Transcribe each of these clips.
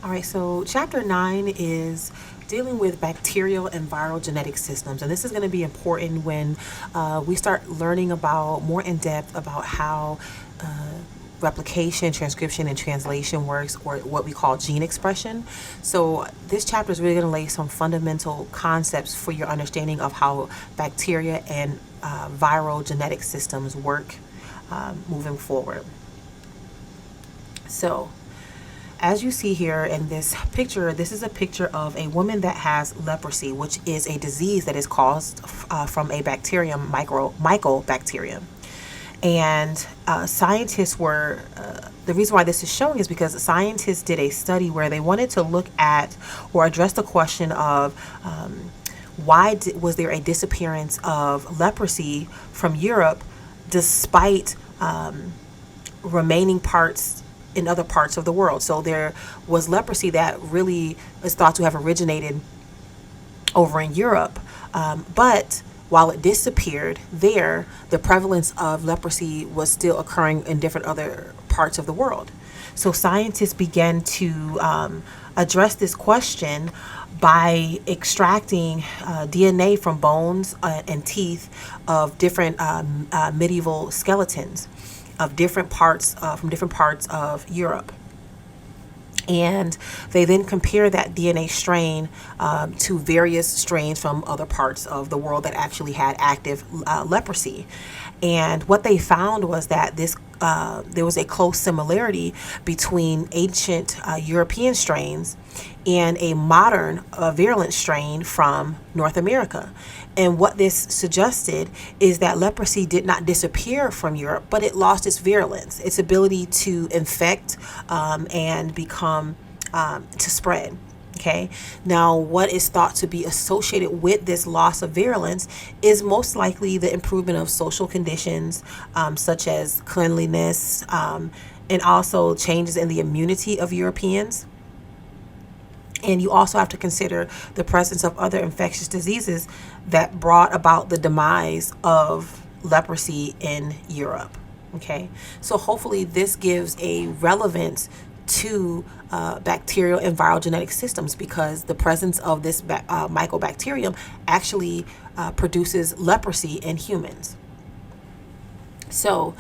All right, so chapter 9 is dealing with bacterial and viral genetic systems. And this is going to be important when we start learning about more in depth about how replication, transcription, and translation works, or what we call gene expression. So this chapter is really going to lay some fundamental concepts for your understanding of how bacteria and viral genetic systems work moving forward. So, as you see here in this picture, this is a picture of a woman that has leprosy, which is a disease that is caused from a bacterium, mycobacterium. And scientists were, the reason why this is showing is because scientists did a study where they wanted to look at or address the question of was there a disappearance of leprosy from Europe despite remaining parts in other parts of the world. So there was leprosy that really is thought to have originated over in Europe, but while it disappeared there, the prevalence of leprosy was still occurring in different other parts of the world. So scientists began to address this question by extracting DNA from bones and teeth of different medieval skeletons of different parts from different parts of Europe. And they then compare that DNA strain to various strains from other parts of the world that actually had active leprosy. And what they found was that there was a close similarity between ancient European strains and a modern virulent strain from North America. And what this suggested is that leprosy did not disappear from Europe, but it lost its virulence, its ability to infect and become to spread. Okay. Now, what is thought to be associated with this loss of virulence is most likely the improvement of social conditions, such as cleanliness, and also changes in the immunity of Europeans. And you also have to consider the presence of other infectious diseases that brought about the demise of leprosy in Europe. Okay, so hopefully this gives a relevance to bacterial and viral genetic systems, because the presence of this mycobacterium actually produces leprosy in humans. So,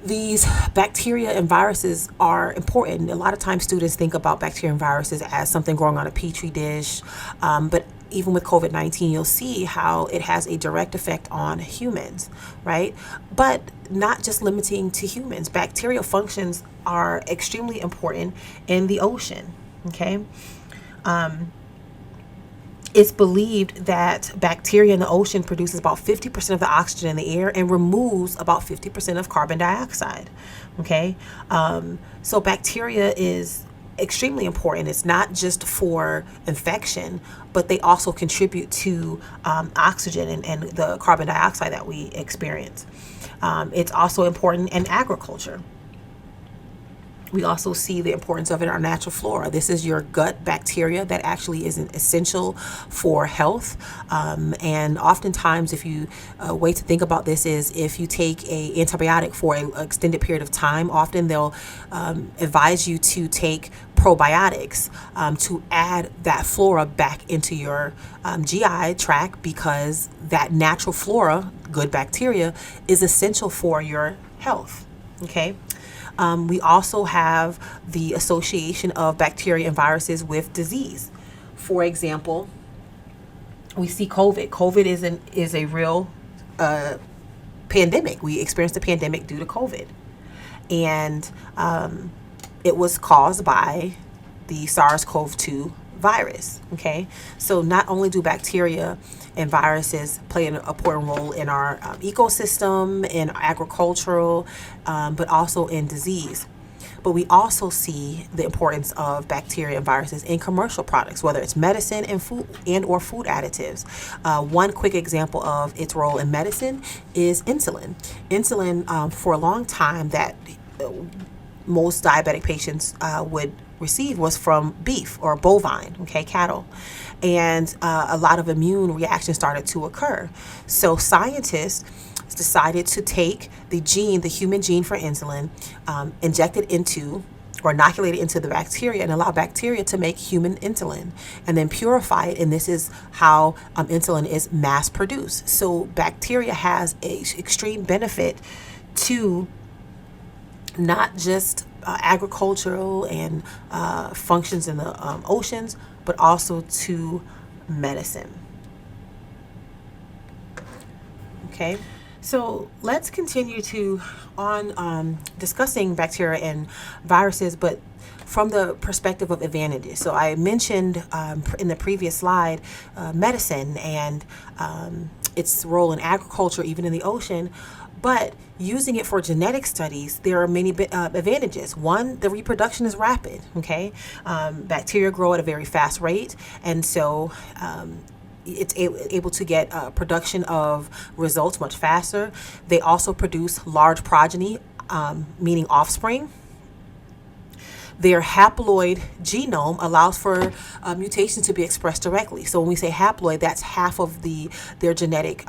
these bacteria and viruses are important. A lot of times students think about bacteria and viruses as something growing on a petri dish, but even with COVID-19, you'll see how it has a direct effect on humans, right? But not just limiting to humans. Bacterial functions are extremely important in the ocean, okay? It's believed that bacteria in the ocean produces about 50% of the oxygen in the air and removes about 50% of carbon dioxide. Okay, so bacteria is extremely important. It's not just for infection, but they also contribute to oxygen and the carbon dioxide that we experience. It's also important in agriculture. We also see the importance of it in our natural flora. This is your gut bacteria that actually is essential for health. And oftentimes, if you, a way to think about this is if you take a antibiotic for an extended period of time, often they'll advise you to take probiotics to add that flora back into your GI tract, because that natural flora, good bacteria, is essential for your health. Okay. We also have the association of bacteria and viruses with disease. For example, we see COVID. COVID is a real pandemic. We experienced a pandemic due to COVID, and it was caused by the SARS-CoV-2 virus. Okay, so not only do bacteria and viruses play an important role in our ecosystem, in agricultural, but also in disease. But we also see the importance of bacteria and viruses in commercial products, whether it's medicine and food or food additives. One quick example of its role in medicine is insulin. Insulin, for a long time, that most diabetic patients would receive was from beef or bovine, okay, cattle. And a lot of immune reactions started to occur. So scientists decided to take the human gene for insulin, inject it into or inoculate it into the bacteria and allow bacteria to make human insulin and then purify it. And this is how insulin is mass produced. So bacteria has a extreme benefit to not just agricultural and functions in the oceans, but also to medicine. Okay, so let's continue to on discussing bacteria and viruses, but from the perspective of advantages. So I mentioned in the previous slide medicine and its role in agriculture, even in the ocean. But using it for genetic studies, there are many advantages. One, the reproduction is rapid. Okay, bacteria grow at a very fast rate, and so it's able to get production of results much faster. They also produce large progeny, meaning offspring. Their haploid genome allows for mutations to be expressed directly. So when we say haploid, that's half of their genetic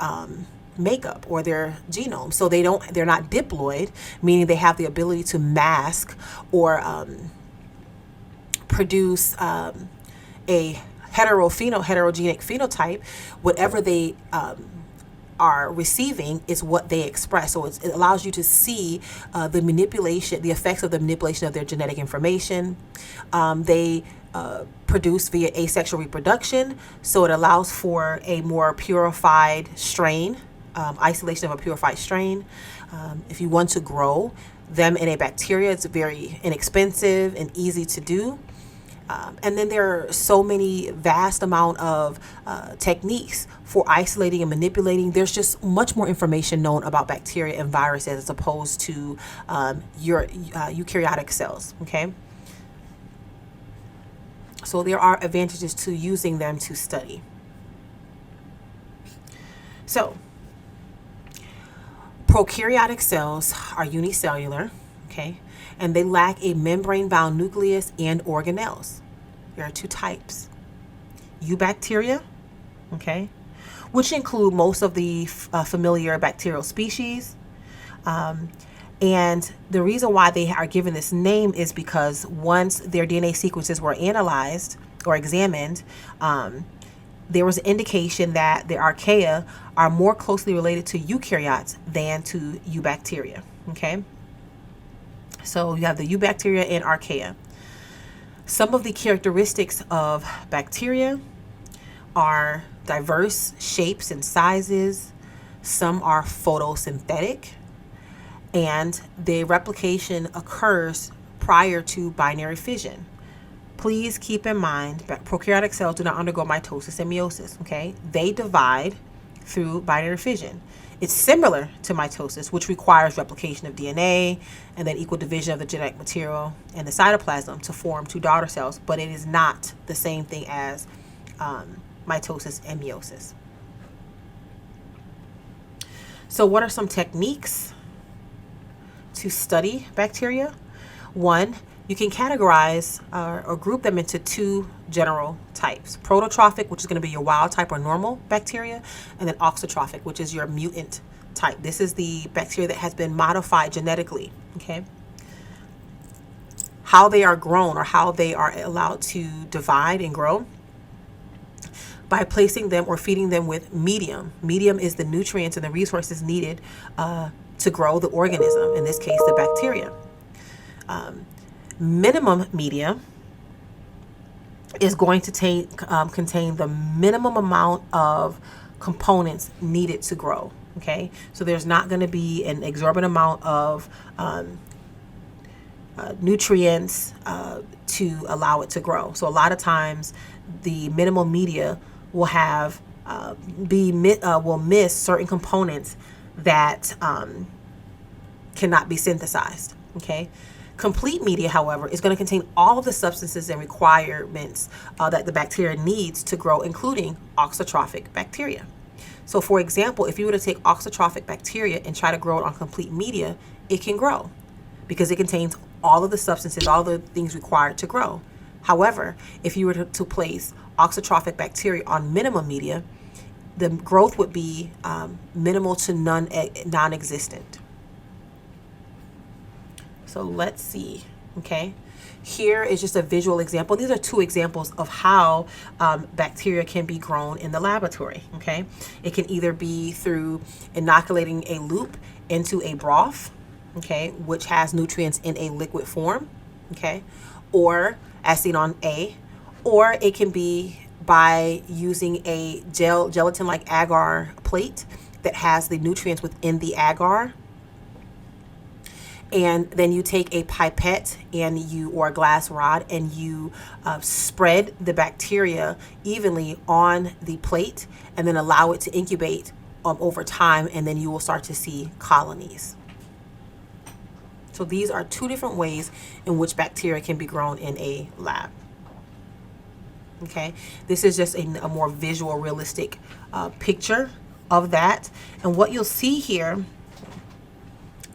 makeup or their genome. So they're not diploid, meaning they have the ability to mask or produce a heterogenic phenotype. Whatever they are receiving is what they express. So it allows you to see the effects of the manipulation of their genetic information. They produce via asexual reproduction, so it allows for a more purified strain, isolation of a purified strain. If you want to grow them in a bacteria, it's very inexpensive and easy to do. And then there are so many vast amount of techniques for isolating and manipulating. There's just much more information known about bacteria and viruses as opposed to your eukaryotic cells. Okay, so there are advantages to using them to study. So prokaryotic cells are unicellular. Okay, and they lack a membrane-bound nucleus and organelles. There are two types. Eubacteria, okay, which include most of the familiar bacterial species. And the reason why they are given this name is because once their DNA sequences were analyzed or examined, there was an indication that the archaea are more closely related to eukaryotes than to eubacteria, okay? So you have the eubacteria and archaea. Some of the characteristics of bacteria are diverse shapes and sizes. Some are photosynthetic, and the replication occurs prior to binary fission. Please keep in mind that prokaryotic cells do not undergo mitosis and meiosis, okay? They divide through binary fission. It's similar to mitosis, which requires replication of DNA and then equal division of the genetic material and the cytoplasm to form two daughter cells, but it is not the same thing as mitosis and meiosis. So what are some techniques to study bacteria? One, you can categorize or group them into two general types. Prototrophic, which is going to be your wild type or normal bacteria, and then auxotrophic, which is your mutant type. This is the bacteria that has been modified genetically, okay? How they are grown or how they are allowed to divide and grow by placing them or feeding them with medium. Medium is the nutrients and the resources needed to grow the organism, in this case, the bacteria. Minimum media is going to contain the minimum amount of components needed to grow. Okay, so there's not going to be an exorbitant amount of nutrients to allow it to grow. So a lot of times, the minimal media will have will miss certain components that cannot be synthesized. Okay. Complete media, however, is going to contain all of the substances and requirements that the bacteria needs to grow, including auxotrophic bacteria. So, for example, if you were to take auxotrophic bacteria and try to grow it on complete media, it can grow because it contains all of the substances, all the things required to grow. However, if you were to place auxotrophic bacteria on minimum media, the growth would be minimal to non-existent. So let's see. Okay. Here is just a visual example. These are two examples of how bacteria can be grown in the laboratory. Okay. It can either be through inoculating a loop into a broth, okay, which has nutrients in a liquid form, okay, or as seen on A, or it can be by using a gelatin-like agar plate that has the nutrients within the agar, and then you take a pipette and you or a glass rod and you spread the bacteria evenly on the plate and then allow it to incubate over time, and then you will start to see colonies. So these are two different ways in which bacteria can be grown in a lab. Okay, this is just a more visual, realistic picture of that. And what you'll see here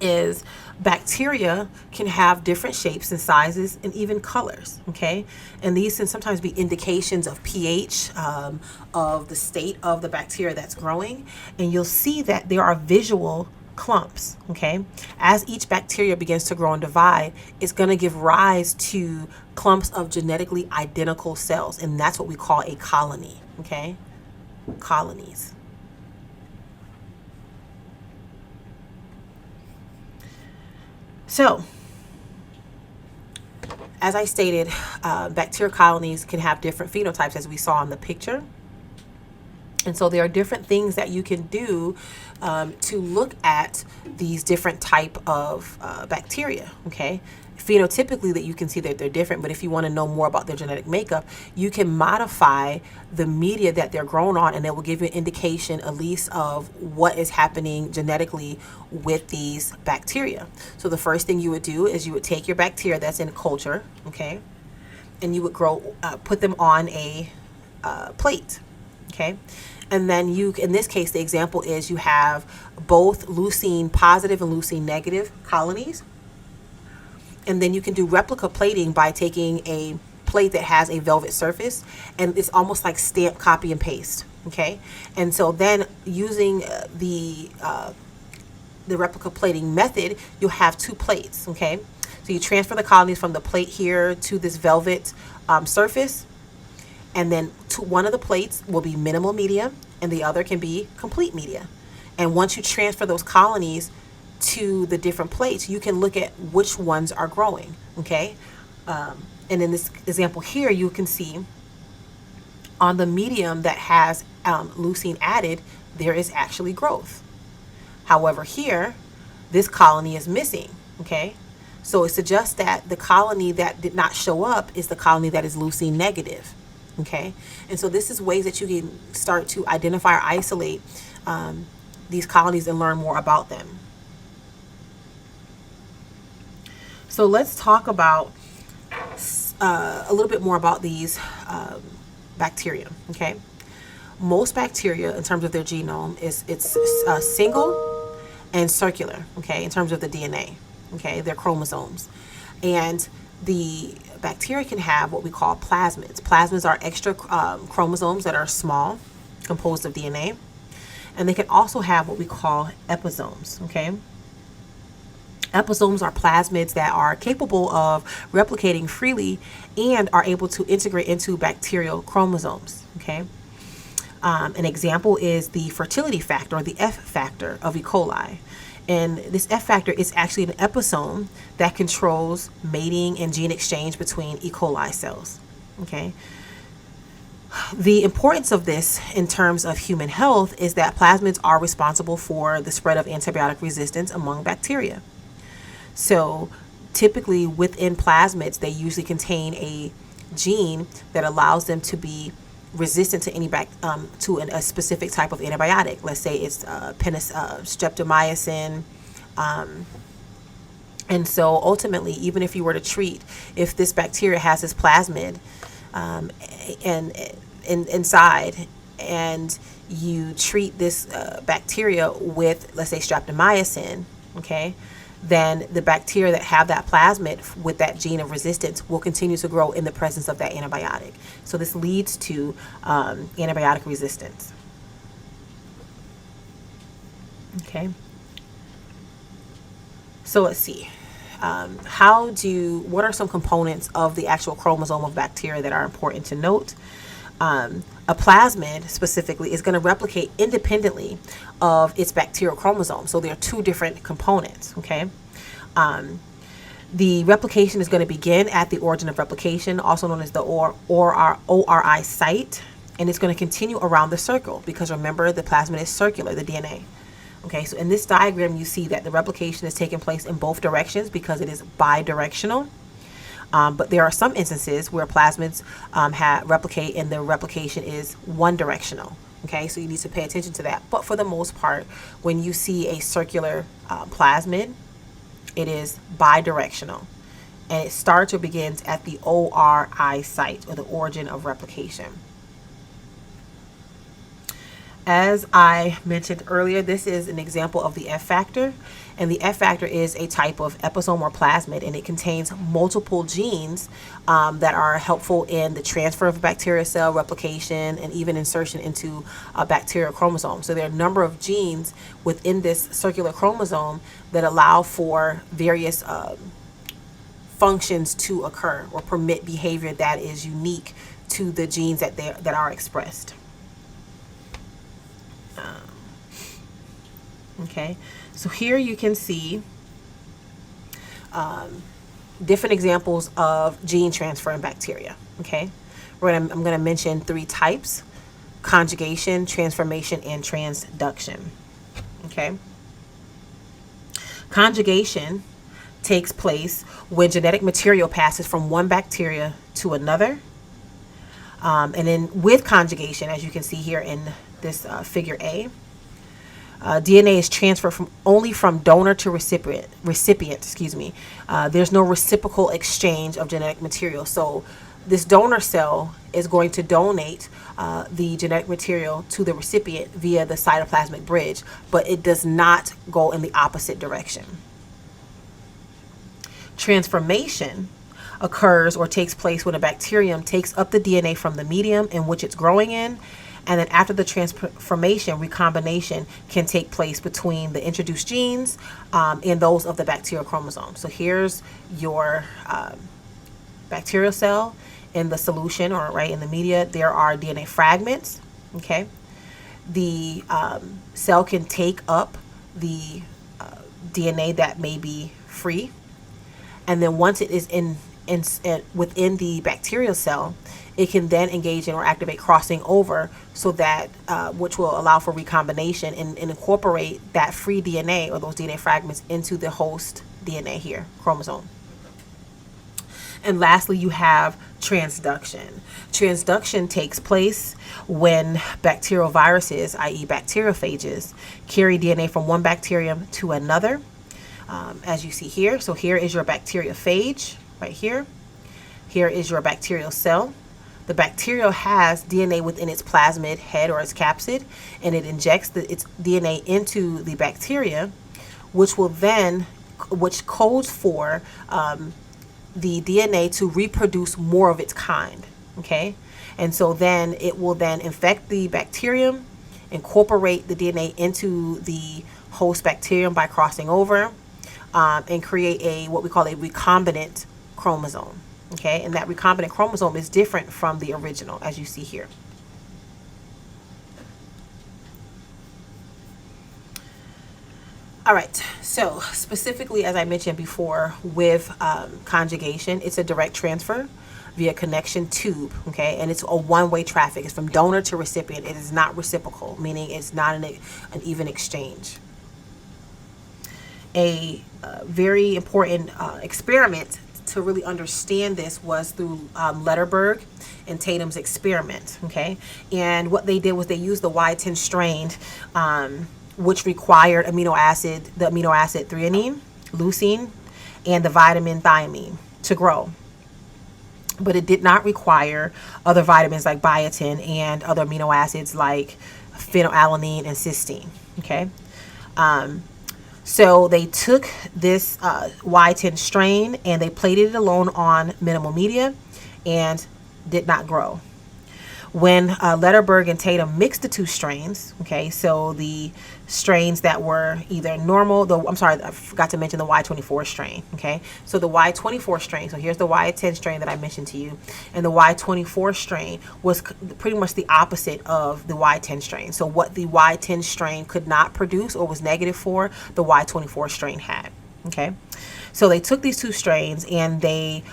is bacteria can have different shapes and sizes and even colors. Okay, and these can sometimes be indications of pH, of the state of the bacteria that's growing. And you'll see that there are visual clumps. Okay, as each bacteria begins to grow and divide, it's going to give rise to clumps of genetically identical cells, and that's what we call a colony. Okay, colonies. So, as I stated, bacterial colonies can have different phenotypes, as we saw in the picture. And so there are different things that you can do to look at these different type of bacteria, okay? Phenotypically, that you can see that they're different, but if you want to know more about their genetic makeup, you can modify the media that they're grown on, and it will give you an indication, at least, of what is happening genetically with these bacteria. So the first thing you would do is you would take your bacteria that's in culture, okay, and you would put them on a plate, okay? And then in this case, the example is you have both leucine positive and leucine negative colonies. And then you can do replica plating by taking a plate that has a velvet surface, and it's almost like stamp, copy, and paste. Okay, and so then using the replica plating method, you'll have two plates. Okay, so you transfer the colonies from the plate here to this velvet surface, and then one of the plates will be minimal media, and the other can be complete media. And once you transfer those colonies to the different plates, you can look at which ones are growing. Okay, and in this example here, you can see on the medium that has leucine added, there is actually growth. However, here, this colony is missing. Okay, so it suggests that the colony that did not show up is the colony that is leucine negative. Okay, and so this is ways that you can start to identify or isolate these colonies and learn more about them. So let's talk about a little bit more about these bacteria. Okay, most bacteria, in terms of their genome, it's single and circular. Okay, in terms of the DNA. Okay, their chromosomes, and the bacteria can have what we call plasmids. Plasmids are extra chromosomes that are small, composed of DNA, and they can also have what we call episomes. Okay. Episomes are plasmids that are capable of replicating freely and are able to integrate into bacterial chromosomes. Okay. An example is the fertility factor, or the F factor of E. coli. And this F factor is actually an episome that controls mating and gene exchange between E. coli cells. Okay. The importance of this in terms of human health is that plasmids are responsible for the spread of antibiotic resistance among bacteria. So typically within plasmids, they usually contain a gene that allows them to be resistant to a specific type of antibiotic. Let's say it's streptomycin. And so ultimately, even if you were to treat, if this bacteria has this plasmid inside, and you treat this bacteria with, let's say, streptomycin, okay, then the bacteria that have that plasmid with that gene of resistance will continue to grow in the presence of that antibiotic. So this leads to antibiotic resistance. Okay. So let's see. what are some components of the actual chromosome of bacteria that are important to note? A plasmid specifically is going to replicate independently of its bacterial chromosome. So there are two different components, okay? The replication is going to begin at the origin of replication, also known as the ORI site, and it's going to continue around the circle because remember the plasmid is circular, the DNA. Okay, so in this diagram you see that the replication is taking place in both directions because it is bidirectional. But there are some instances where plasmids replicate and the replication is one directional. Okay, so you need to pay attention to that. But for the most part, when you see a circular plasmid, it is bidirectional. And it starts or begins at the ORI site, or the origin of replication. As I mentioned earlier, this is an example of the F factor, and the F factor is a type of episome or plasmid, and it contains multiple genes that are helpful in the transfer of a bacterial cell, replication, and even insertion into a bacterial chromosome. So there are a number of genes within this circular chromosome that allow for various functions to occur or permit behavior that is unique to the genes that are expressed. Okay, so here you can see different examples of gene transfer in bacteria. Okay, I'm going to mention three types: conjugation, transformation, and transduction. Okay, conjugation takes place when genetic material passes from one bacteria to another. And then with conjugation, as you can see here in this figure A, DNA is transferred only from donor to recipient. There's no reciprocal exchange of genetic material. So this donor cell is going to donate the genetic material to the recipient via the cytoplasmic bridge, but it does not go in the opposite direction. Transformation occurs or takes place when a bacterium takes up the DNA from the medium in which it's growing in, and then after the transformation, recombination can take place between the introduced genes and those of the bacterial chromosome. So here's your bacterial cell in the solution, or right in the media. There are DNA fragments. Okay, the cell can take up the DNA that may be free, and then once it is within the bacterial cell, it can then engage in or activate crossing over, so that which will allow for recombination and incorporate that free DNA or those DNA fragments into the host DNA here, chromosome. And lastly, you have transduction. Transduction takes place when bacterial viruses, i.e. bacteriophages, carry DNA from one bacterium to another, as you see here. So here is your bacteriophage right here. Here is your bacterial cell. The bacteria has DNA within its plasmid head or its capsid, and it injects its DNA into the bacteria, which codes for the DNA to reproduce more of its kind. Okay, and so then it will then infect the bacterium, incorporate the DNA into the host bacterium by crossing over, and create what we call a recombinant chromosome. Okay, and that recombinant chromosome is different from the original, as you see here. All right, so specifically, as I mentioned before, with conjugation, it's a direct transfer via connection tube. Okay, and it's a one-way traffic. It's from donor to recipient. It is not reciprocal, meaning it's not an even exchange. A very important experiment to really understand this was through Lederberg and Tatum's experiment. Okay, and what they did was they used the Y10 strain, which required the amino acid threonine, leucine, and the vitamin thiamine to grow, but it did not require other vitamins like biotin and other amino acids like phenylalanine and cysteine. Okay, so they took this Y10 strain and they plated it alone on minimal media and did not grow. When Letterberg and Tatum mixed the two strains, okay, so the strains that were either normal, I'm sorry, I forgot to mention the Y24 strain, okay, so the Y24 strain, so here's the Y10 strain that I mentioned to you, and the Y24 strain was pretty much the opposite of the Y10 strain. So what the Y10 strain could not produce or was negative for, the Y24 strain had, okay. So they took these two strains and they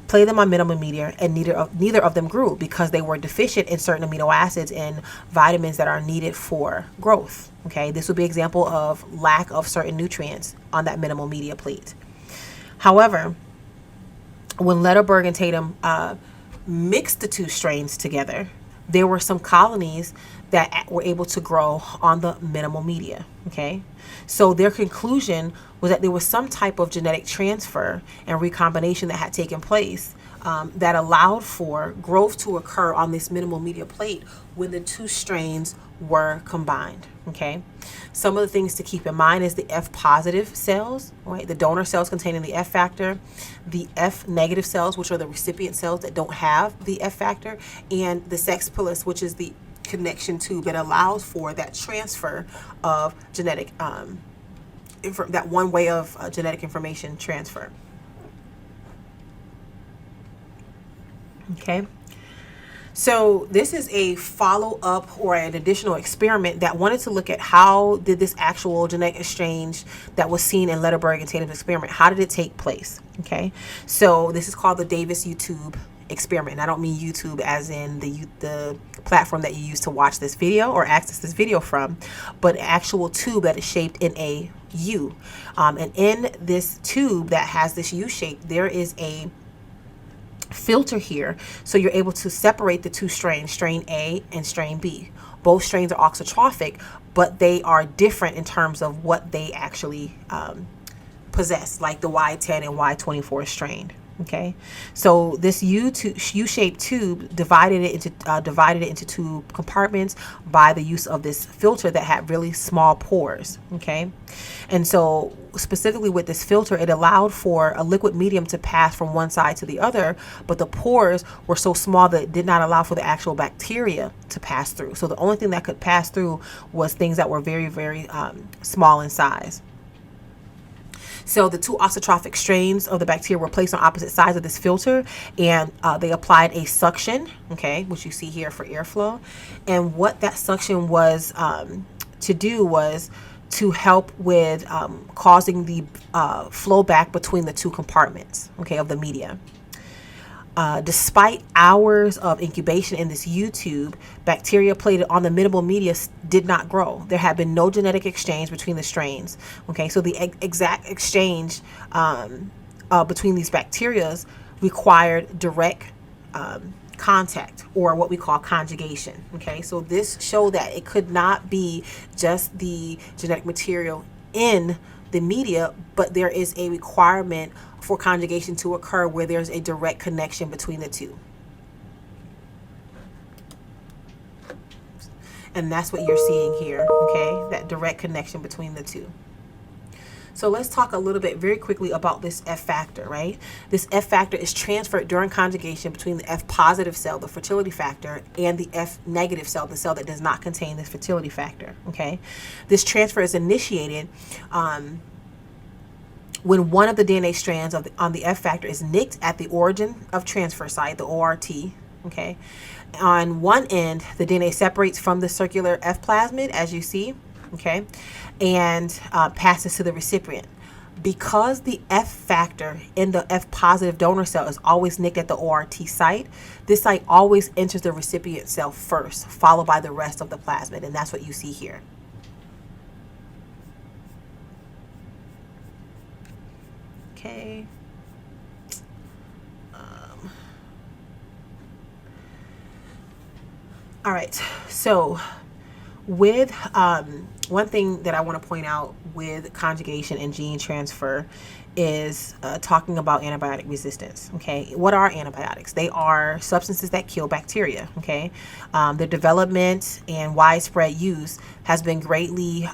played them on minimum media, and neither of them grew because they were deficient in certain amino acids and vitamins that are needed for growth. Okay, this would be an example of lack of certain nutrients on that minimal media plate. However, when Letterberg and Tatum mixed the two strains together, there were some colonies that were able to grow on the minimal media. Okay, so their conclusion was that there was some type of genetic transfer and recombination that had taken place that allowed for growth to occur on this minimal media plate when the two strains were combined. Okay, some of the things to keep in mind is the F positive cells, right? The donor cells containing the F factor, the F negative cells, which are the recipient cells that don't have the F factor, and the sexpilus, which is the connection tube that allows for that transfer of genetic, that one way of genetic information transfer. Okay. So this is a follow-up or an additional experiment that wanted to look at how did this actual genetic exchange that was seen in Letterberg and Tatum's experiment, how did it take place? Okay, so this is called the Davis YouTube experiment. And I don't mean YouTube as in the platform that you use to watch this video or access this video from, but an actual tube that is shaped in a U. And in this tube that has this U shape, there is a filter here, so you're able to separate the two strains, strain A and strain B. Both strains are auxotrophic, but they are different in terms of what they actually possess, like the Y10 and Y24 strain. Okay, so this U-shaped tube divided it into two compartments by the use of this filter that had really small pores. Okay, and so specifically with this filter, it allowed for a liquid medium to pass from one side to the other, but the pores were so small that it did not allow for the actual bacteria to pass through. So the only thing that could pass through was things that were very, very small in size. So the two auxotrophic strains of the bacteria were placed on opposite sides of this filter, and they applied a suction, okay, which you see here for airflow. And what that suction was to do was to help with causing the flow back between the two compartments, okay, of the media. Despite hours of incubation in this U-tube, bacteria plated on the minimal media did not grow. There had been no genetic exchange between the strains. Okay, so the exact exchange between these bacteria required direct contact, or what we call conjugation. Okay, so this showed that it could not be just the genetic material in the media, but there is a requirement for conjugation to occur where there's a direct connection between the two. And that's what you're seeing here, okay? That direct connection between the two. So let's talk a little bit very quickly about this F factor, right? This F factor is transferred during conjugation between the F positive cell, the fertility factor, and the F negative cell, the cell that does not contain this fertility factor, okay? This transfer is initiated when one of the DNA strands on the F factor is nicked at the origin of transfer site, the ORT, okay? On one end, the DNA separates from the circular F plasmid, as you see, okay, and passes to the recipient. Because the F factor in the F positive donor cell is always nicked at the ORT site, this site always enters the recipient cell first, followed by the rest of the plasmid, and that's what you see here. Okay. All right. So with one thing that I want to point out with conjugation and gene transfer is talking about antibiotic resistance. Okay, what are antibiotics? They are substances that kill bacteria. Okay, their development and widespread use has been greatly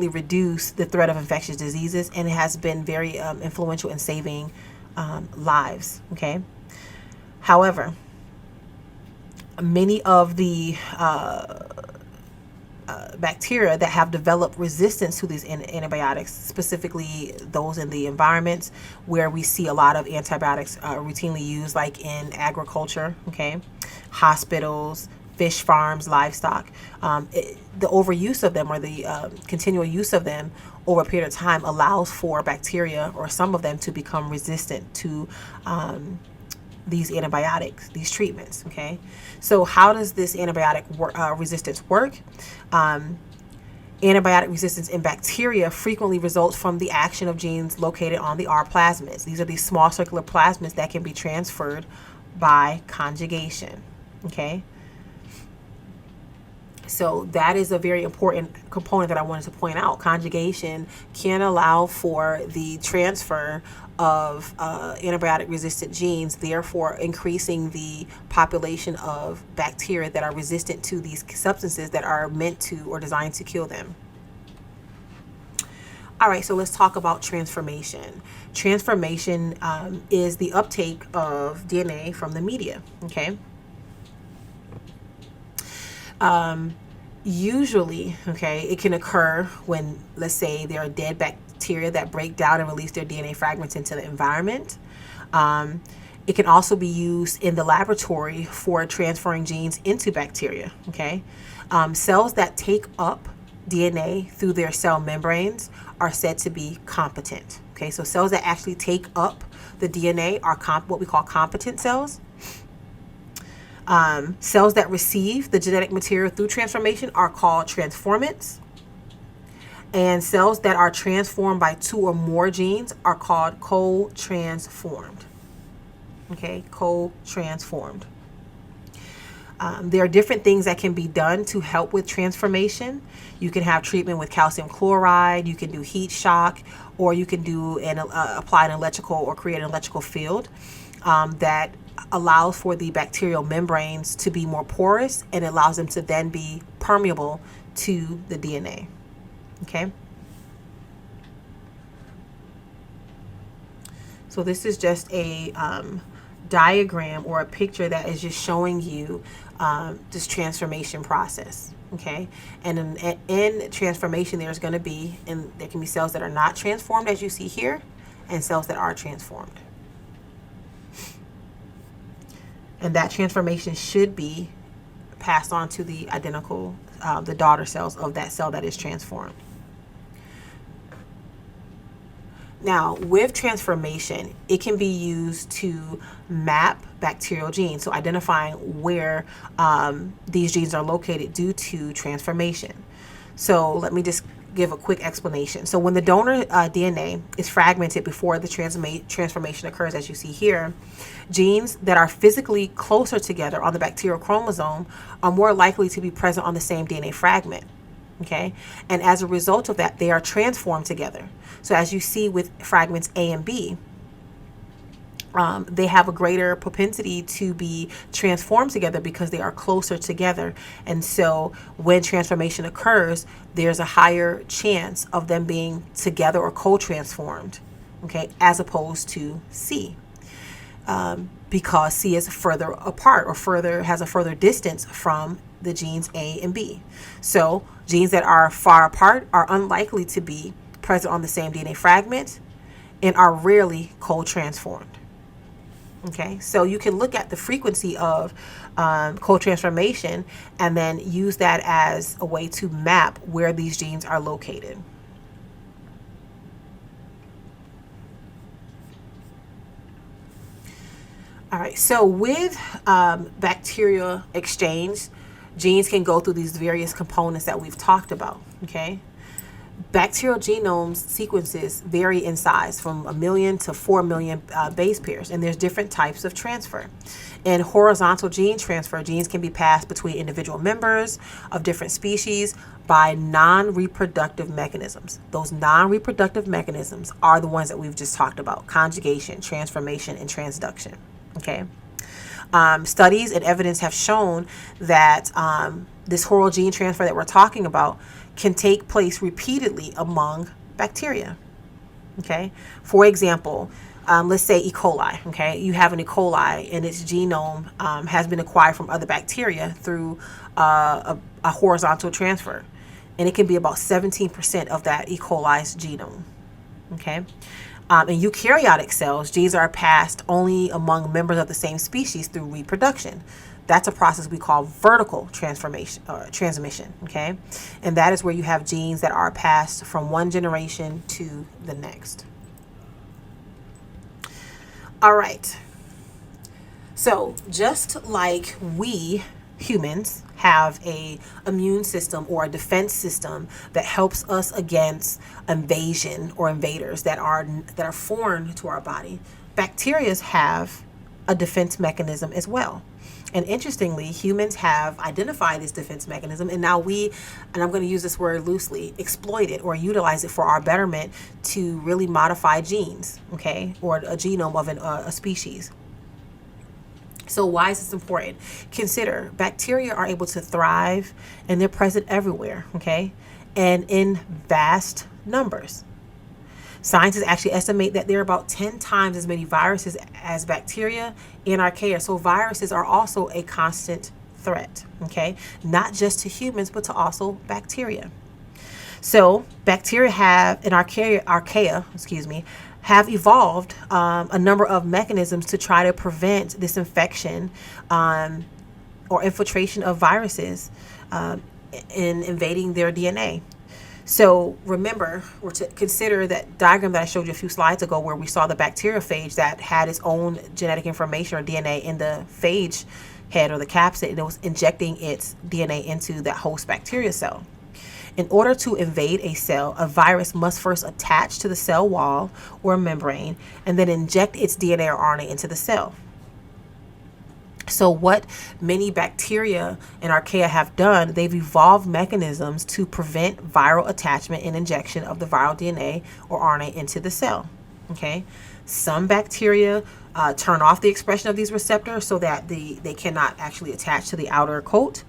reduced the threat of infectious diseases, and it has been very influential in saving lives. Okay, however, Many of the bacteria that have developed resistance to these antibiotics, specifically those in the environments where we see a lot of antibiotics routinely used, like in agriculture, okay, hospitals, fish farms, livestock. The overuse of them, or the continual use of them over a period of time, allows for bacteria or some of them to become resistant to these antibiotics, these treatments. Okay, so how does this antibiotic resistance work? Antibiotic resistance in bacteria frequently results from the action of genes located on the R plasmids. These are these small circular plasmids that can be transferred by conjugation. Okay, so that is a very important component that I wanted to point out. Conjugation can allow for the transfer of antibiotic resistant genes, therefore increasing the population of bacteria that are resistant to these substances that are meant to or designed to kill them. All right, so let's talk about transformation. Transformation is the uptake of DNA from the media, okay? Usually, okay, it can occur when, let's say, there are dead bacteria that break down and release their DNA fragments into the environment. It can also be used in the laboratory for transferring genes into bacteria, okay? Cells that take up DNA through their cell membranes are said to be competent, okay? So cells that actually take up the DNA are what we call competent cells. Cells that receive the genetic material through transformation are called transformants. And cells that are transformed by 2 or more genes are called co-transformed. Okay, co-transformed. There are different things that can be done to help with transformation. You can have treatment with calcium chloride, you can do heat shock, or you can do apply an electrical or create an electrical field that allows for the bacterial membranes to be more porous, and allows them to then be permeable to the DNA. Okay. So this is just a diagram or a picture that is just showing you this transformation process. Okay, and in transformation, there's going to be, and there can be cells that are not transformed, as you see here, and cells that are transformed. And that transformation should be passed on to the identical, the daughter cells of that cell that is transformed. Now, with transformation, it can be used to map bacterial genes, so identifying where these genes are located due to transformation. So let me just give a quick explanation. So when the donor DNA is fragmented before the transformation occurs, as you see here, genes that are physically closer together on the bacterial chromosome are more likely to be present on the same DNA fragment. Okay, and as a result of that, they are transformed together. So as you see with fragments A and B, they have a greater propensity to be transformed together because they are closer together. And so when transformation occurs, there's a higher chance of them being together or co-transformed, okay, as opposed to C. Because C is further apart, or has a further distance from the genes A and B. So genes that are far apart are unlikely to be present on the same DNA fragment and are rarely co-transformed. Okay, so you can look at the frequency of co-transformation and then use that as a way to map where these genes are located. All right, so with bacterial exchange, genes can go through these various components that we've talked about, okay? Bacterial genomes sequences vary in size from 1 million to 4 million base pairs, and there's different types of transfer. In horizontal gene transfer, genes can be passed between individual members of different species by non-reproductive mechanisms. Those non-reproductive mechanisms are the ones that we've just talked about: conjugation, transformation, and transduction, okay? Studies and evidence have shown that this oral gene transfer that we're talking about can take place repeatedly among bacteria. Okay, for example, let's say E. coli, okay? You have an E. coli and its genome has been acquired from other bacteria through a horizontal transfer. And it can be about 17% of that E. coli's genome, okay? In eukaryotic cells, genes are passed only among members of the same species through reproduction. That's a process we call vertical transformation or transmission, okay? And that is where you have genes that are passed from one generation to the next. All right. So just like we humans have a immune system or a defense system that helps us against invasion or invaders that are foreign to our body, bacteria have a defense mechanism as well. And interestingly, humans have identified this defense mechanism, and now we, and I'm going to use this word loosely, exploit it or utilize it for our betterment to really modify genes, okay, or a genome of a species. So why is this important? Consider bacteria are able to thrive and they're present everywhere, okay, and in vast numbers. Scientists actually estimate that there are about 10 times as many viruses as bacteria in archaea. So viruses are also a constant threat, okay? Not just to humans, but to also bacteria. So bacteria have, in archaea, have evolved a number of mechanisms to try to prevent this infection or infiltration of viruses in invading their DNA. So remember, or to consider that diagram that I showed you a few slides ago where we saw the bacteriophage that had its own genetic information or DNA in the phage head or the capsid, and it was injecting its DNA into that host bacteria cell. In order to invade a cell, a virus must first attach to the cell wall or membrane and then inject its DNA or RNA into the cell. So what many bacteria and archaea have done, they've evolved mechanisms to prevent viral attachment and injection of the viral DNA or RNA into the cell. Okay, some bacteria turn off the expression of these receptors so that they cannot actually attach to the outer coat,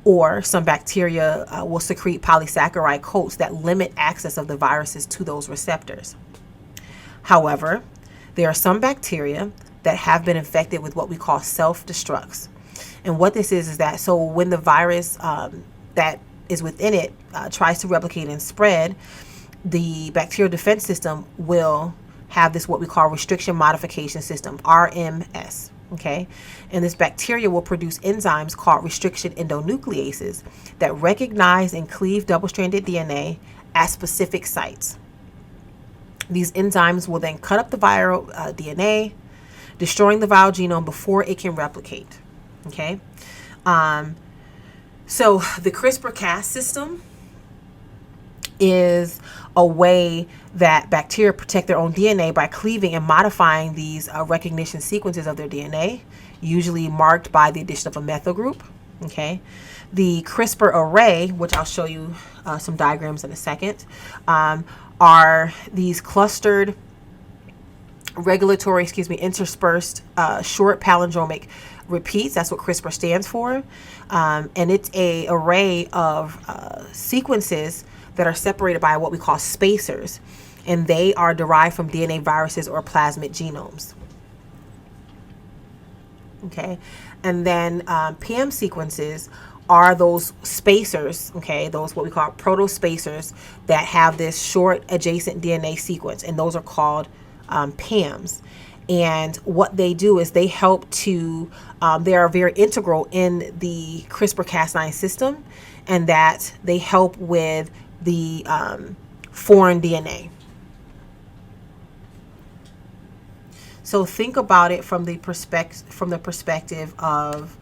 or some bacteria will secrete polysaccharide coats that limit access of the viruses to those receptors. However, there are some bacteria that have been infected with what we call self-destructs. And what this is that so when the virus that is within it tries to replicate and spread, the bacterial defense system will have this what we call restriction modification system, RMS. Okay, and this bacteria will produce enzymes called restriction endonucleases that recognize and cleave double-stranded DNA at specific sites. These enzymes will then cut up the viral DNA, destroying the viral genome before it can replicate. Okay, so the CRISPR-Cas system is a way that bacteria protect their own DNA by cleaving and modifying these recognition sequences of their DNA, usually marked by the addition of a methyl group. Okay, the CRISPR array, which I'll show you some diagrams in a second, are these clustered interspersed short palindromic repeats. That's what CRISPR stands for, and it's a array of sequences that are separated by what we call spacers, and they are derived from DNA viruses or plasmid genomes. Okay, and then PAM sequences are those spacers, okay, those what we call proto-spacers that have this short adjacent DNA sequence, and those are called PAMs. And what they do is they help to, they are very integral in the CRISPR-Cas9 system, and that they help with the foreign DNA. So think about it from the perspective of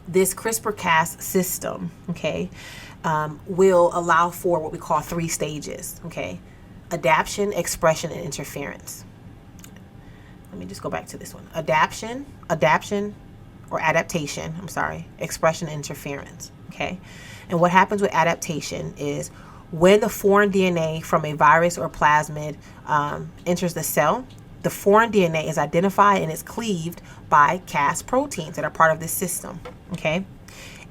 this CRISPR-Cas system. Okay, will allow for what we call 3 stages. Okay, adaptation, expression, and interference. Let me just go back to this one. Adaptation, expression, and interference. Okay, and what happens with adaptation is when the foreign DNA from a virus or plasmid enters the cell, the foreign DNA is identified and is cleaved by Cas proteins that are part of this system, okay,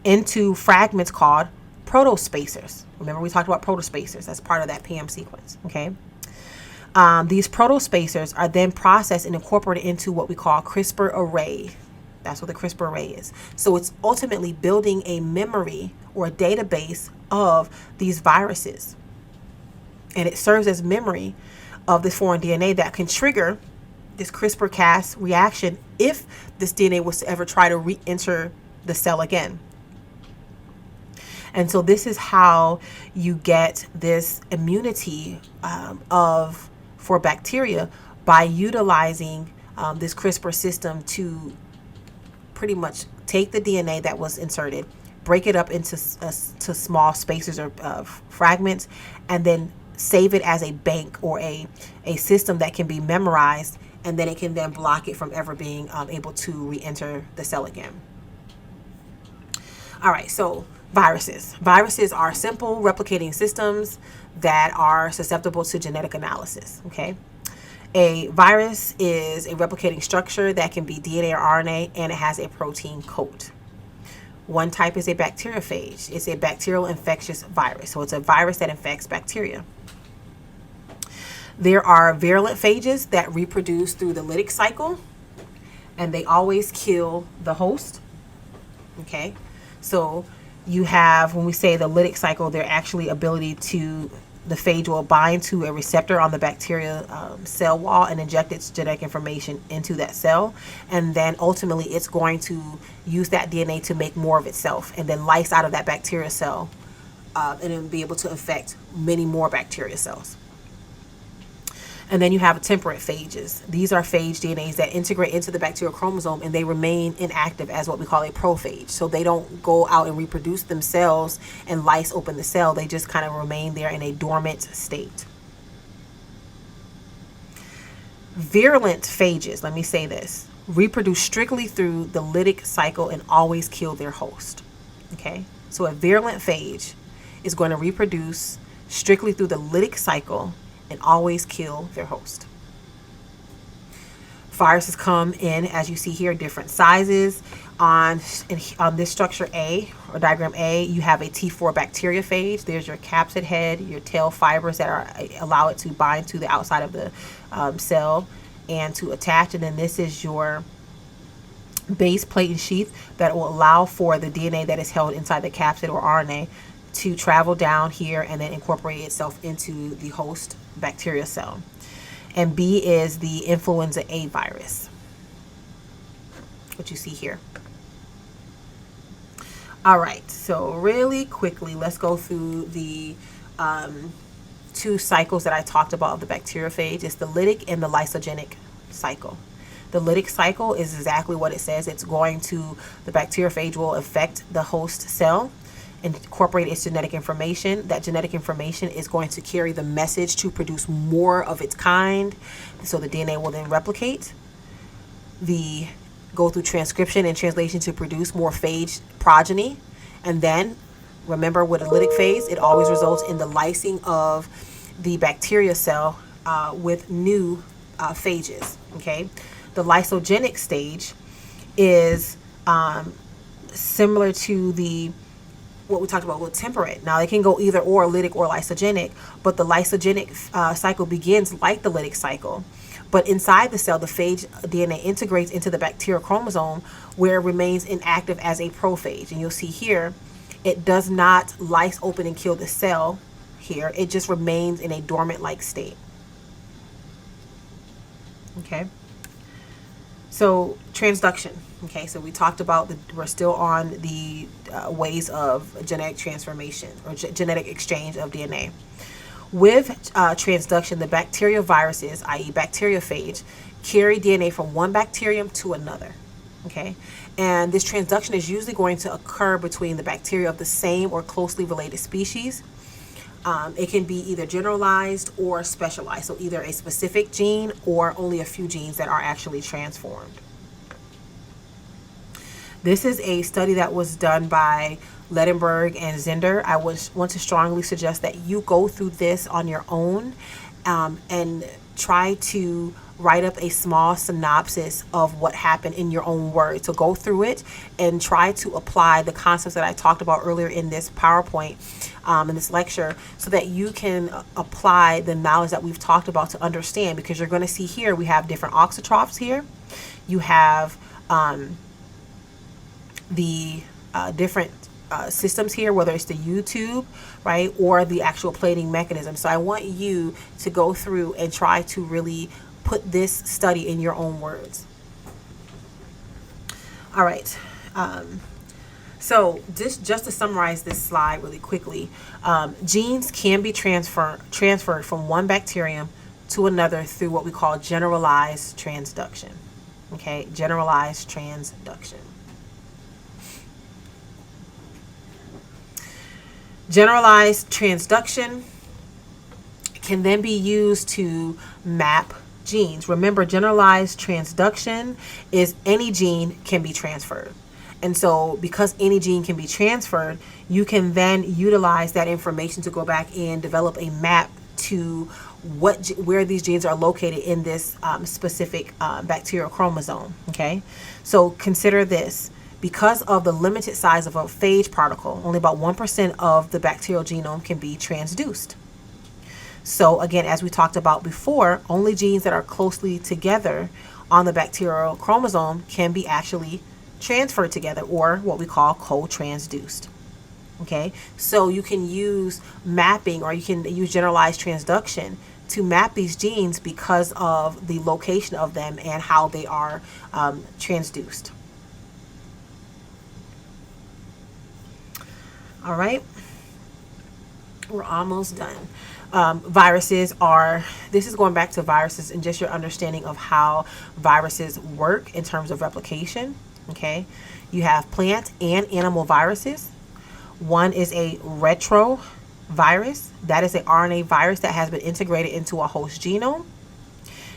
into fragments called protospacers. Remember we talked about protospacers. That's part of that PAM sequence, okay? These protospacers are then processed and incorporated into what we call CRISPR array. That's what the CRISPR array is. So it's ultimately building a memory or a database of these viruses. And it serves as memory of this foreign DNA that can trigger this CRISPR-Cas reaction if this DNA was to ever try to re-enter the cell again. And so this is how you get this immunity for bacteria by utilizing this CRISPR system to pretty much take the DNA that was inserted, break it up into to small spacers or fragments, and then save it as a bank or a system that can be memorized, and then it can then block it from ever being able to re-enter the cell again. All right, so viruses. Viruses are simple replicating systems that are susceptible to genetic analysis, okay? A virus is a replicating structure that can be DNA or RNA, and it has a protein coat. One type is a bacteriophage. It's a bacterial infectious virus. So it's a virus that infects bacteria. There are virulent phages that reproduce through the lytic cycle, and they always kill the host, okay? So you have, when we say the lytic cycle, their actually ability to, the phage will bind to a receptor on the bacteria cell wall and inject its genetic information into that cell. And then ultimately it's going to use that DNA to make more of itself and then lyse out of that bacteria cell and then be able to infect many more bacteria cells. And then you have temperate phages. These are phage DNAs that integrate into the bacterial chromosome, and they remain inactive as what we call a prophage. So they don't go out and reproduce themselves and lyse open the cell. They just kind of remain there in a dormant state. Virulent phages, let me say this, reproduce strictly through the lytic cycle and always kill their host. Okay? So a virulent phage is going to reproduce strictly through the lytic cycle and always kill their host. Viruses come in, as you see here, different sizes. On this structure A, or diagram A, you have a T4 bacteriophage. There's your capsid head, your tail fibers that allow it to bind to the outside of the cell and to attach. And then this is your base plate and sheath that will allow for the DNA that is held inside the capsid or RNA to travel down here and then incorporate itself into the host bacteria cell. And B is the influenza A virus, what you see here. All right, so really quickly, let's go through the two cycles that I talked about of the bacteriophage. It's the lytic and the lysogenic cycle. The lytic cycle is exactly what it says. It's going to, the bacteriophage will affect the host cell, incorporate its genetic information. That genetic information is going to carry the message to produce more of its kind. So the DNA will then replicate, go through transcription and translation to produce more phage progeny. And then remember, with a lytic phase, it always results in the lysing of the bacteria cell with new phages. Okay, the lysogenic stage is similar to what we talked about with temperate. Now, it can go either or, lytic or lysogenic, but the lysogenic cycle begins like the lytic cycle. But inside the cell, the phage DNA integrates into the bacterial chromosome where it remains inactive as a prophage. And you'll see here, it does not lyse open and kill the cell here. It just remains in a dormant-like state. Okay. So transduction. Okay, so we talked about we're still on the ways of genetic transformation or genetic exchange of DNA. With transduction, the bacterial viruses, i.e. bacteriophage, carry DNA from one bacterium to another. Okay, and this transduction is usually going to occur between the bacteria of the same or closely related species. It can be either generalized or specialized, so either a specific gene or only a few genes that are actually transformed. This is a study that was done by Lettenberg and Zender. I want to strongly suggest that you go through this on your own and try to write up a small synopsis of what happened in your own words. So go through it and try to apply the concepts that I talked about earlier in this PowerPoint in this lecture, so that you can apply the knowledge that we've talked about to understand, because you're going to see here we have different auxotrophs here. You have the different systems here, whether it's the U-tube, right, or the actual plating mechanism. So I want you to go through and try to really put this study in your own words. All right. So just to summarize this slide really quickly, genes can be transferred from one bacterium to another through what we call generalized transduction. Okay, generalized transduction. Generalized transduction can then be used to map genes. Remember, generalized transduction is any gene can be transferred. And so because any gene can be transferred, you can then utilize that information to go back and develop a map to where these genes are located in this specific bacterial chromosome. Okay, so consider this. Because of the limited size of a phage particle, only about 1% of the bacterial genome can be transduced. So again, as we talked about before, only genes that are closely together on the bacterial chromosome can be actually transferred together, or what we call co-transduced. Okay, so you can use mapping, or you can use generalized transduction to map these genes because of the location of them and how they are transduced. All right, we're almost done. Viruses are, this is going back to viruses and just your understanding of how viruses work in terms of replication. Okay, you have plant and animal viruses. One is a retrovirus. That is an RNA virus that has been integrated into a host genome.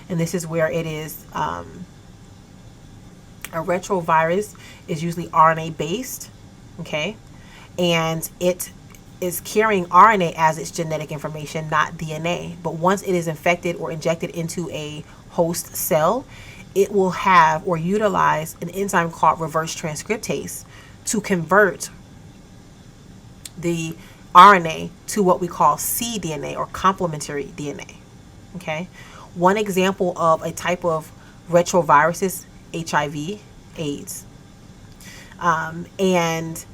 And this is where it is, a retrovirus is usually RNA based. Okay, and it is carrying RNA as its genetic information, not DNA. But once it is infected or injected into a host cell, it will have or utilize an enzyme called reverse transcriptase to convert the RNA to what we call cDNA, or complementary DNA. Okay, one example of a type of retrovirus is HIV, AIDS. And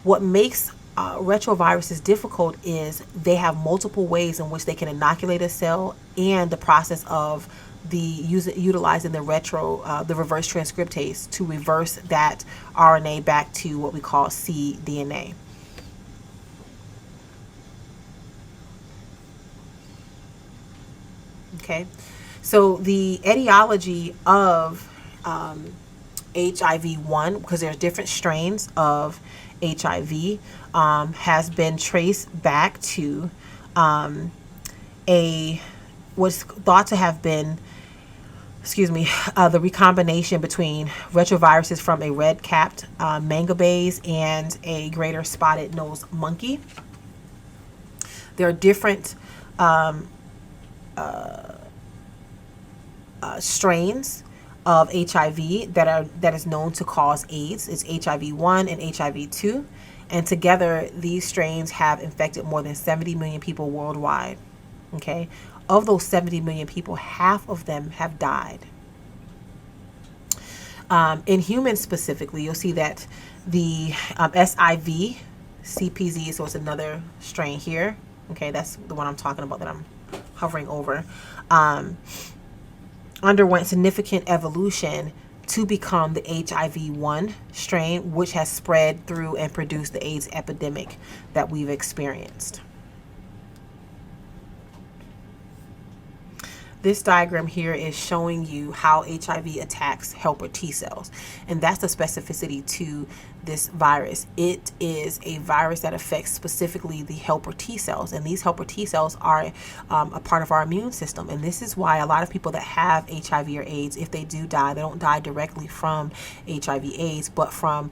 what makes retroviruses difficult is they have multiple ways in which they can inoculate a cell, and the process of utilizing the reverse transcriptase to reverse that RNA back to what we call cDNA. Okay, so the etiology of HIV-1, because there's different strains of HIV, has been traced back to what's thought to have been, the recombination between retroviruses from a red-capped mangabase and a greater spotted nose monkey. There are different strains of HIV that is known to cause AIDS. It's HIV-1 and HIV-2, and together these strains have infected more than 70 million people worldwide. Okay, of those 70 million people, half of them have died. In humans specifically, you'll see that the SIV CPZ, so it's another strain here. Okay, that's the one I'm talking about that I'm hovering over. Underwent significant evolution to become the HIV-1 strain, which has spread through and produced the AIDS epidemic that we've experienced. This diagram here is showing you how HIV attacks helper T cells, and that's the specificity to this virus. It is a virus that affects specifically the helper T cells, and these helper T cells are a part of our immune system. And this is why a lot of people that have HIV or AIDS, if they do die, they don't die directly from HIV/AIDS, but from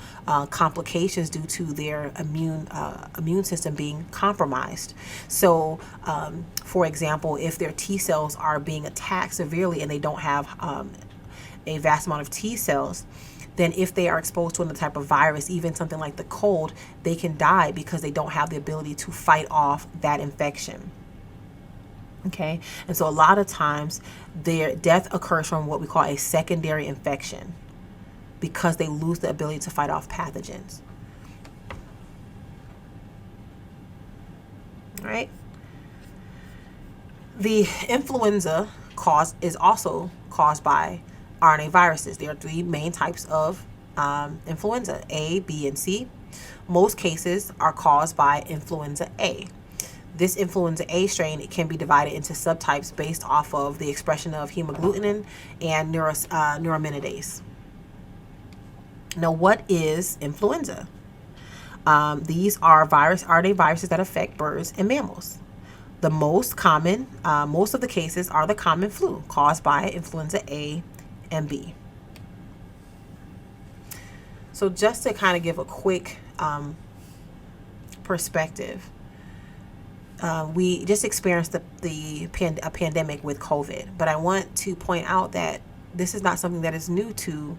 complications due to their immune system being compromised. So, for example, if their T cells are being attacked severely and they don't have a vast amount of T cells, then if they are exposed to another type of virus, even something like the cold, they can die because they don't have the ability to fight off that infection. Okay, and so a lot of times their death occurs from what we call a secondary infection because they lose the ability to fight off pathogens. All right. The influenza is also caused by RNA viruses. There are three main types of influenza: A, B, and C. Most cases are caused by influenza A. This influenza A strain can be divided into subtypes based off of the expression of hemagglutinin and neuraminidase. Now, what is influenza? These are RNA viruses that affect birds and mammals. The most common, most of the cases are the common flu caused by influenza A and B. So just to kind of give a quick perspective, we just experienced a pandemic with COVID, but I want to point out that this is not something that is new to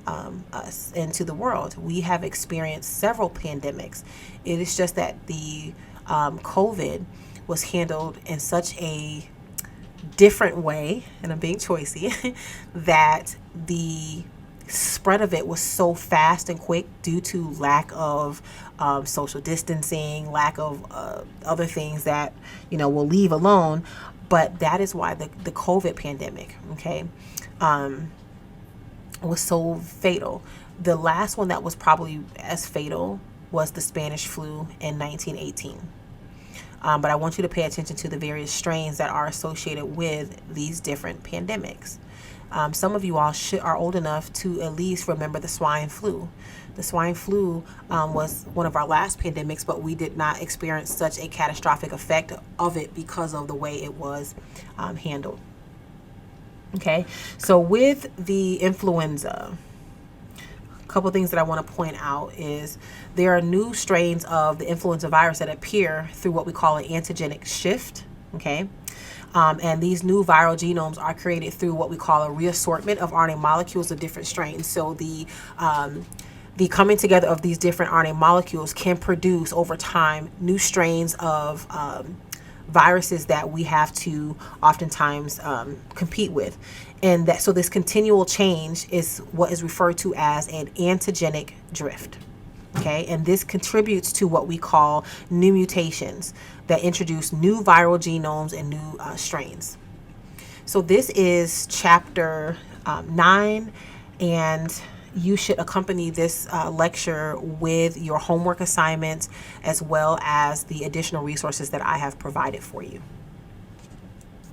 us and to the world. We have experienced several pandemics. It is just that the COVID was handled in such a different way, and I'm being choicy, that the spread of it was so fast and quick due to lack of social distancing, lack of other things that we'll leave alone. But that is why the COVID pandemic, okay, was so fatal. The last one that was probably as fatal was the Spanish flu in 1918. But I want you to pay attention to the various strains that are associated with these different pandemics. Some of you all are old enough to at least remember the swine flu. The swine flu was one of our last pandemics, but we did not experience such a catastrophic effect of it because of the way it was handled. Okay, so with the influenza, a couple things that I want to point out is there are new strains of the influenza virus that appear through what we call an antigenic shift. Okay. And these new viral genomes are created through what we call a reassortment of RNA molecules of different strains. So the coming together of these different RNA molecules can produce over time new strains of viruses that we have to oftentimes compete with. And so this continual change is what is referred to as an antigenic drift. Okay, and this contributes to what we call new mutations that introduce new viral genomes and new strains. So this is chapter 9, and you should accompany this lecture with your homework assignments as well as the additional resources that I have provided for you.